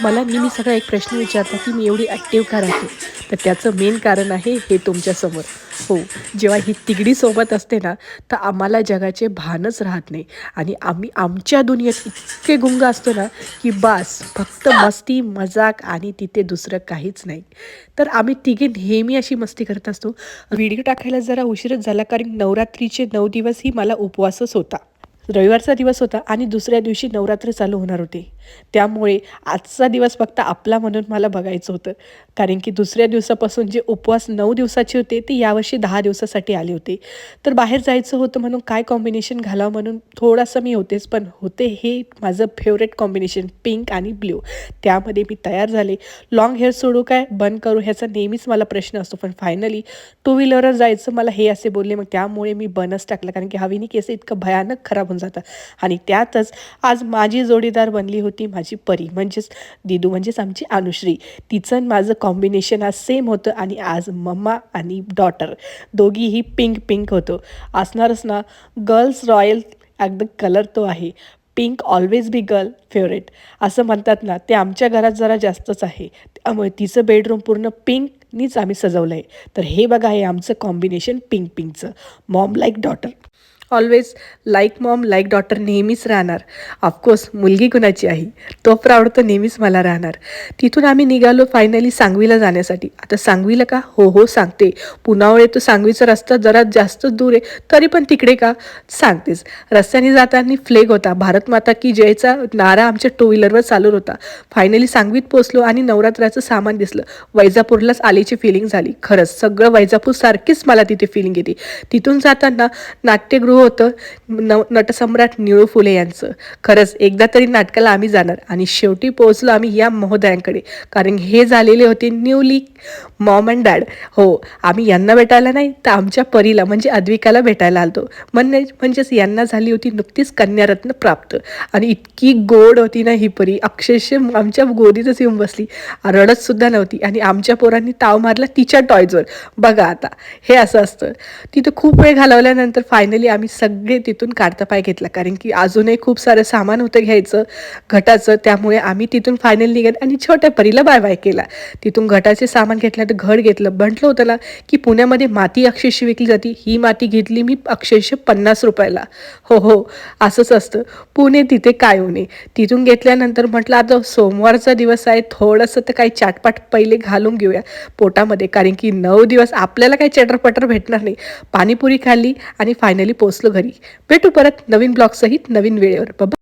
मला नेहमी सगळा एक प्रश्न विचारता की मी एवढी ॲक्टिव्ह का राहते? तर त्याचं मेन कारण आहे हे तुमच्यासमोर. हो, जेव्हा ही तिगडी सोबत असते ना, तर आम्हाला जगाचे भानच राहत नाही आणि आम्ही आमच्या दुनियेत इतके गुंग असतो ना, की बास फक्त मस्ती, मजाक आणि तिथे दुसरं काहीच नाही. तर आम्ही तिघे नेहमी अशी मस्ती करत असतो. व्हिडिओ टाकायला जरा उशीरच झाला कारण नवरात्रीचे 9 दिवस ही मला उपवासच होता. रविवारचा दिवस होता आणि दुसऱ्या दिवशी नवरात्र चालू होणार होते. त्यामुळे आजचा दिवस फक्त आपला म्हणून मला बघायचं होतं. कारण की दुसऱ्या दिवसापासून जे उपवास 9 दिवसाचे होते, ते यावर्षी 10 दिवसासाठी आले होते. तर बाहेर जायचं होतं म्हणून काय कॉम्बिनेशन घालावं म्हणून थोडासा मी होतेच, पण होते हे माझं फेवरेट कॉम्बिनेशन पिंक आणि ब्ल्यू. त्यामध्ये मी तयार झाले. लाँग हेअर सोडू काय बंद करू ह्याचा नेहमीच मला प्रश्न असतो. पण फायनली टू व्हीलरवर जायचं मला हे असे बोलले. मग त्यामुळे मी बनच टाकलं कारण की हवेनी केस इतकं भयानक खराब होऊन जातं. आणि त्यातच आज माझी जोडीदार बनली होती माझी परी म्हणजेच दिदू म्हणजेच आमची अनुश्री. तिचं आणि माझं कॉम्बिनेशन आज सेम होतं आणि आज मम्मा आणि डॉटर दोघीही पिंक पिंक होतो. असणारच ना गर्ल्स रॉयल अगदी कलर तो आहे. Pink always be girl favourite असं म्हणतात ना, ते आमच्या घरात जरा जास्तच आहे. त्यामुळे तिचं बेडरूम पूर्ण पिंकनीच आम्ही सजवलं आहे. तर हे बघा हे आमचं कॉम्बिनेशन पिंक पिंकचं. Mom like daughter. Always like mom like daughter नेहमीच राहणार. ऑफकोर्स मुलगी कुणाची आहे तो प्राऊड तर नेहमीच मला राहणार. तिथून आम्ही निघालो फायनली सांगवीला जाण्यासाठी. आता सांगवीला का? हो हो सांगते. पुनावळे तो सांगवीचा रस्ता जरा जास्तच दूर आहे, तरी पण तिकडे का सांगतेच. रस्त्याने जाताना फ्लेग होता, भारत माता की जयचा नारा आमच्या टू व्हीलरवर चालू होता. फायनली सांगवीत पोचलो आणि नवरात्राचं सामान दिसलं. वैजापूरलाच आलीची फिलिंग झाली. खरंच सगळं वैजापूर सारखीच मला तिथे फिलिंग येते. तिथून जाताना नाट्यगृह होतं नटसम्राट निळू फुले यांचं. खरंच एकदा तरी नाटकाला आम्ही जाणार. आणि शेवटी पोहोचलो आम्ही या महोदयांकडे कारण हे झालेले होते न्यूली मॉम अँड डॅड. हो, आम्ही यांना भेटायला नाही तर आमच्या परीला म्हणजे अद्विकाला भेटायला आलतो. म्हणजेच यांना झाली होती नुकतीच कन्यारत्न प्राप्त आणि इतकी गोड होती ना ही परी, अक्षरशः आमच्या गोदीतच येऊन बसली. रडत सुद्धा नव्हती आणि आमच्या पोरांनी ताव मारला तिच्या टॉयजवर. बघा आता हे असं असतं. तिथं खूप वेळ घालवल्यानंतर फायनली आम्ही सगळे तिथून काढता पाय घेतला कारण की अजूनही खूप सारं सामान होतं घ्यायचं घटाचं. त्यामुळे आम्ही तिथून फायनल निघत आणि छोट्या परीला बाय बाय केला. तिथून घटाचे सामान घेतल्यानंतर घड घेतलं. म्हटलं होतं ना की पुण्यामध्ये माती अक्षरशः विकली जाते. ही माती घेतली मी अक्षरशः 50 रुपयाला. हो हो असंच असतं पुणे तिथे काय होणे. तिथून घेतल्यानंतर म्हटलं आता सोमवारचा दिवस आहे, थोडंसं तर काही चाटपाट पहिले घालून घेऊया पोटामध्ये कारण की 9 दिवस आपल्याला काही चटरपटर भेटणार नाही. पाणीपुरी खाल्ली आणि फायनली पोचलो घरी. भेटू परत नवीन ब्लॉगसहित नवीन वेळेवर. बाबा.